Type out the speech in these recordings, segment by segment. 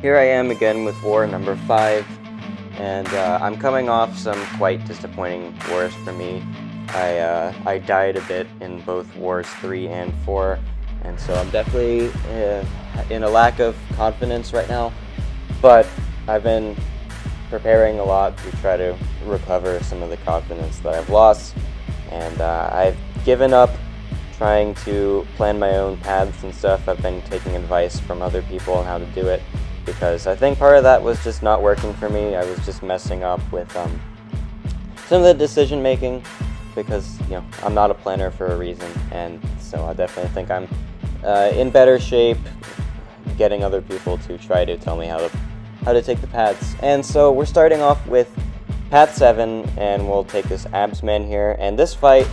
Here I am again with war number 5, and I'm coming off some quite disappointing wars for me. I died a bit in both wars 3 and 4, and so I'm definitely in a lack of confidence right now, but I've been preparing a lot to try to recover some of the confidence that I've lost, and I've given up trying to plan my own paths and stuff. I've been taking advice from other people on how to do it, because I think part of that was just not working for me. I was just messing up with some of the decision making, because I'm not a planner for a reason, and so I definitely think I'm in better shape getting other people to try to tell me how to take the paths. And so we're starting off with path 7, and we'll take this Absman here, and this fight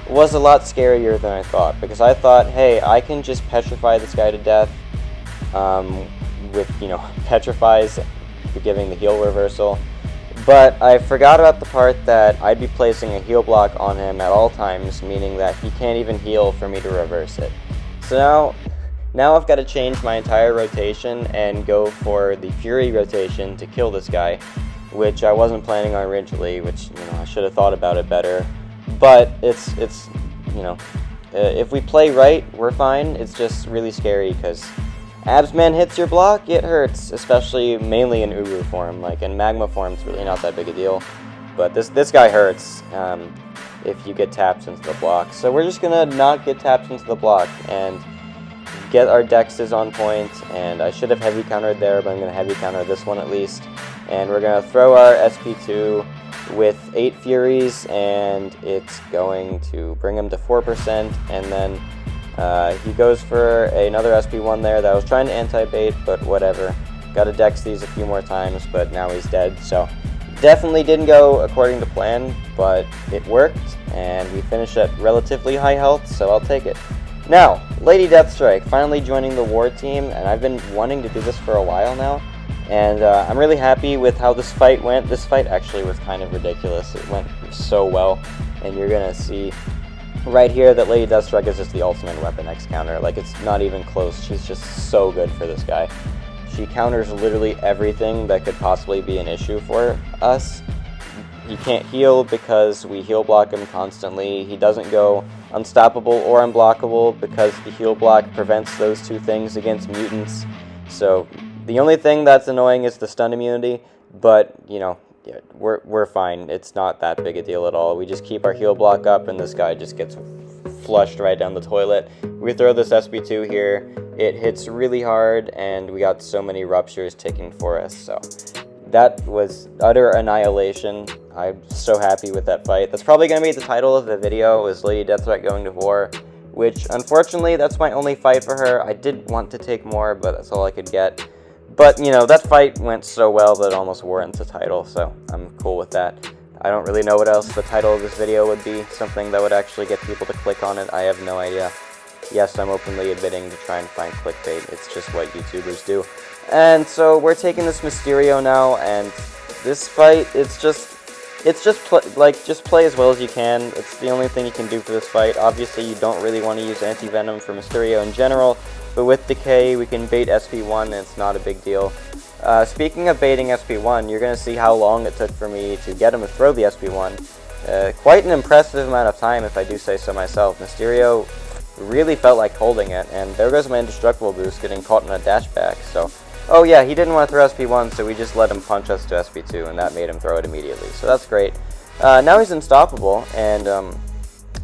was a lot scarier than I thought, because I thought, hey, I can just petrify this guy to death with, petrifies giving the heal reversal. But I forgot about the part that I'd be placing a heal block on him at all times, meaning that he can't even heal for me to reverse it. So now I've got to change my entire rotation and go for the Fury rotation to kill this guy, which I wasn't planning on originally, which, I should have thought about it better. But it's if we play right, we're fine. It's just really scary because Absman hits your block, it hurts, especially mainly in Uru form. Like in Magma form, it's really not that big a deal, but this guy hurts if you get tapped into the block. So we're just gonna not get tapped into the block and get our dexes on point. And I should have heavy countered there, but I'm gonna heavy counter this one at least. And we're gonna throw our SP2 with 8 Furies, and it's going to bring him to 4%, and then he goes for another SP1 there that I was trying to anti-bait, but whatever. Gotta dex these a few more times, but now he's dead, so definitely didn't go according to plan, but it worked, and we finished at relatively high health, so I'll take it. Now, Lady Deathstrike finally joining the war team, and I've been wanting to do this for a while now. And I'm really happy with how this fight went. This fight actually was kind of ridiculous. It went so well, and you're going to see right here that Lady Deathstrike is just the ultimate weapon X counter. Like, it's not even close. She's just so good for this guy. She counters literally everything that could possibly be an issue for us. He can't heal because we heal block him constantly. He doesn't go unstoppable or unblockable because the heal block prevents those two things against mutants. So the only thing that's annoying is the stun immunity, but, we're fine. It's not that big a deal at all. We just keep our heal block up, and this guy just gets flushed right down the toilet. We throw this SP2 here. It hits really hard, and we got so many ruptures ticking for us, so that was utter annihilation. I'm so happy with that fight. That's probably going to be the title of the video, is Lady Deathstrike going to war, which, unfortunately, that's my only fight for her. I did want to take more, but that's all I could get. But, that fight went so well that it almost warrants a title, so I'm cool with that. I don't really know what else the title of this video would be, something that would actually get people to click on it. I have no idea. Yes, I'm openly admitting to try and find clickbait. It's just what YouTubers do. And so we're taking this Mysterio now, and this fight, just play as well as you can. It's the only thing you can do for this fight. Obviously, you don't really want to use anti-venom for Mysterio in general, but with Decay, we can bait SP1, and it's not a big deal. Speaking of baiting SP1, you're going to see how long it took for me to get him to throw the SP1. Quite an impressive amount of time, if I do say so myself. Mysterio really felt like holding it, and there goes my indestructible boost getting caught in a dash back. So, oh yeah, he didn't want to throw SP1, so we just let him punch us to SP2, and that made him throw it immediately. So that's great. Now he's unstoppable, and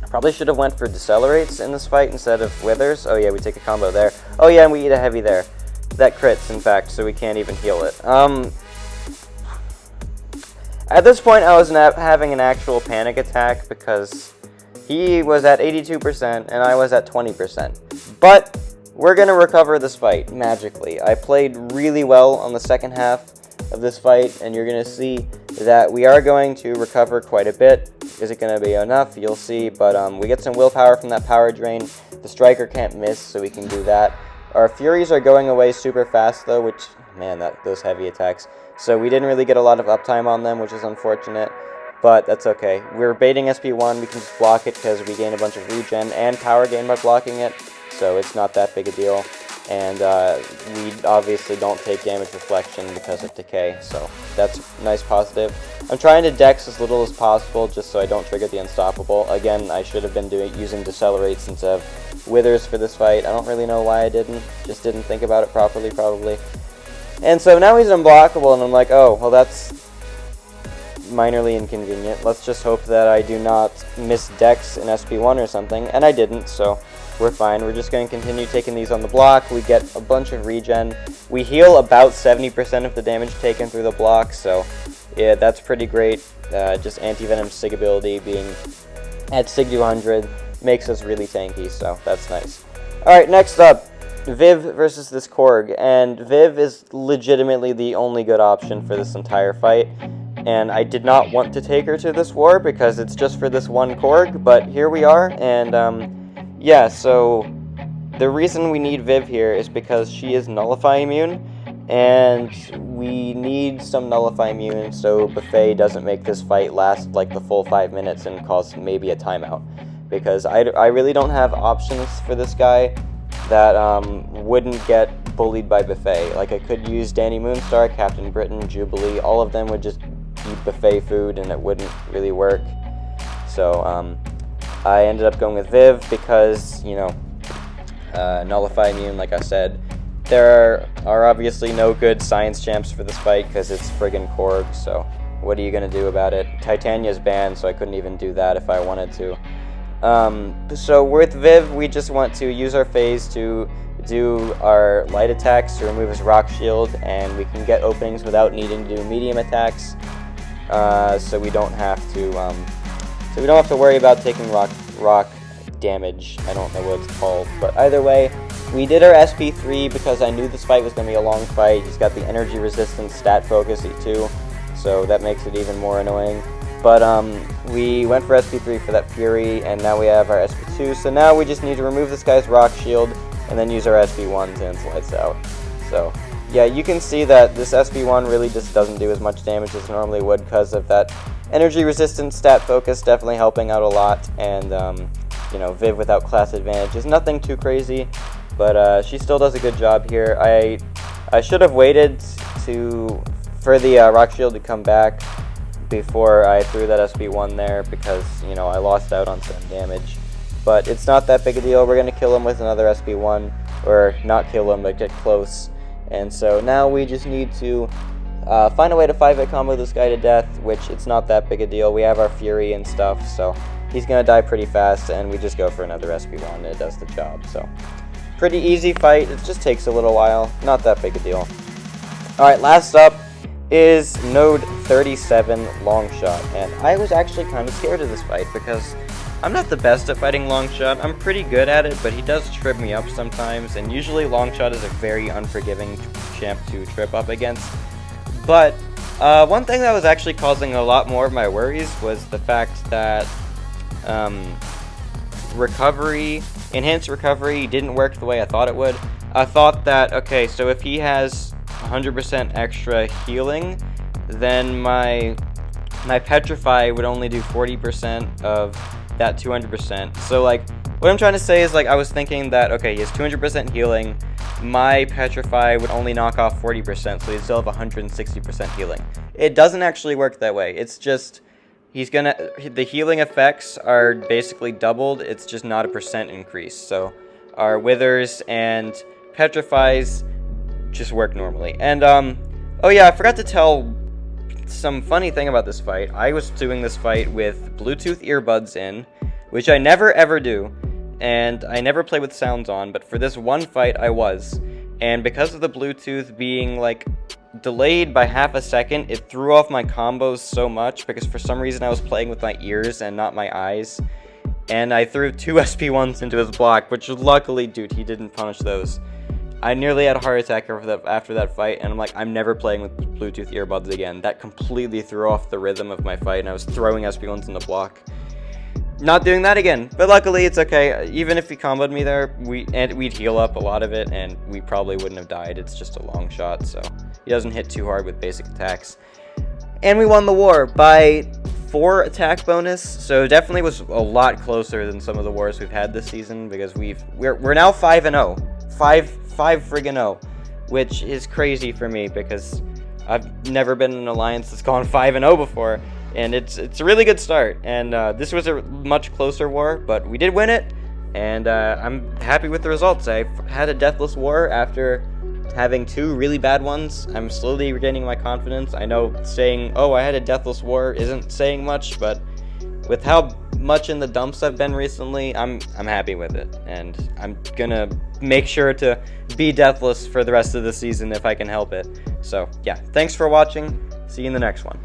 probably should have went for Decelerates in this fight instead of Withers. Oh yeah, we take a combo there. Oh yeah, and we eat a heavy there. That crits, in fact, so we can't even heal it. At this point, I was having an actual panic attack because he was at 82% and I was at 20%. But we're going to recover this fight magically. I played really well on the second half of this fight, and you're going to see that we are going to recover quite a bit. Is it going to be enough? You'll see, but we get some willpower from that power drain. The striker can't miss, so we can do that. Our Furies are going away super fast, though, which, man, those heavy attacks. So we didn't really get a lot of uptime on them, which is unfortunate, but that's okay. We're baiting SP1, we can just block it because we gain a bunch of regen and power gain by blocking it, so it's not that big a deal. and we obviously don't take damage reflection because of decay, so that's a nice positive. I'm trying to dex as little as possible just so I don't trigger the unstoppable. Again, I should have been using decelerate instead of withers for this fight. I don't really know why I didn't, just didn't think about it properly probably. And so now he's unblockable, and I'm like, oh, well that's minorly inconvenient. Let's just hope that I do not miss dex in SP1 or something, and I didn't, so we're fine. We're just going to continue taking these on the block. We get a bunch of regen. We heal about 70% of the damage taken through the block, so yeah, that's pretty great. Just anti-venom sig ability being at sig 200 makes us really tanky, so that's nice. Alright, next up, Viv versus this Korg, and Viv is legitimately the only good option for this entire fight. And I did not want to take her to this war because it's just for this one Korg, but here we are, and yeah, so the reason we need Viv here is because she is Nullify immune, and we need some Nullify immune so Buffet doesn't make this fight last like the full 5 minutes and cause maybe a timeout. Because I really don't have options for this guy that wouldn't get bullied by Buffet. Like, I could use Danny Moonstar, Captain Britain, Jubilee, all of them would just eat Buffet food and it wouldn't really work. So I ended up going with Viv because, you know, Nullify immune, like I said. There are obviously no good science champs for this fight because it's friggin' Korg, so what are you going to do about it? Titania's banned, so I couldn't even do that if I wanted to. So with Viv, we just want to use our phase to do our light attacks to remove his rock shield, and we can get openings without needing to do medium attacks. So we don't have to worry about taking rock damage. I don't know what it's called, but either way, we did our SP3 because I knew this fight was going to be a long fight. He's got the energy resistance stat focus too, so that makes it even more annoying. But we went for SP3 for that Fury, and now we have our SP2, so now we just need to remove this guy's rock shield and then use our SP1 to lights out. So yeah, you can see that this SP1 really just doesn't do as much damage as it normally would because of that energy resistance stat focus definitely helping out a lot, and you know, Viv without class advantage is nothing too crazy, but she still does a good job here. I should have waited for the rock shield to come back before I threw that SP1 there because, you know, I lost out on some damage. But it's not that big a deal. We're going to kill him with another SP1, or not kill him, but get close. And so now we just need to find a way to 5-hit combo this guy to death, which it's not that big a deal. We have our Fury and stuff, so he's going to die pretty fast, and we just go for another SP1 and it does the job. So pretty easy fight. It just takes a little while. Not that big a deal. Alright, last up is Node 37 Longshot, and I was actually kind of scared of this fight because I'm not the best at fighting Longshot. I'm pretty good at it, but he does trip me up sometimes, and usually Longshot is a very unforgiving champ to trip up against. But one thing that was actually causing a lot more of my worries was the fact that enhanced recovery didn't work the way I thought it would. I thought that, okay, so if he has 100% extra healing, then my Petrify would only do 40% of that 200%. So, like, what I'm trying to say is, like, I was thinking that, okay, he has 200% healing, my Petrify would only knock off 40%, so he'd still have 160% healing. It doesn't actually work that way. It's just, the healing effects are basically doubled, it's just not a percent increase. So, our Withers and Petrifies just work normally. And, oh yeah, I forgot to tell some funny thing about this fight. I was doing this fight with Bluetooth earbuds in, which I never ever do, and I never play with sounds on, but for this one fight I was. And because of the Bluetooth being, like, delayed by half a second, it threw off my combos so much because for some reason I was playing with my ears and not my eyes. And I threw 2 SP1s into his block, which luckily, dude, he didn't punish those. I nearly had a heart attack after that fight, and I'm like, I'm never playing with Bluetooth earbuds again. That completely threw off the rhythm of my fight, and I was throwing SP1s in the block. Not doing that again, but luckily it's okay. Even if he comboed me there, we'd heal up a lot of it, and we probably wouldn't have died. It's just a long shot, so he doesn't hit too hard with basic attacks. And we won the war by 4 attack bonus, so definitely was a lot closer than some of the wars we've had this season, because we're now 5-0. 5-0, which is crazy for me because I've never been in an alliance that's gone 5-0 before, and it's a really good start. And this was a much closer war, but we did win it, and I'm happy with the results. I had a deathless war after having 2 really bad ones. I'm slowly regaining my confidence. I know saying, oh, I had a deathless war isn't saying much, but with how much in the dumps I've been recently, I'm happy with it, and I'm gonna make sure to be deathless for the rest of the season if I can help it. So yeah, thanks for watching. See you in the next one.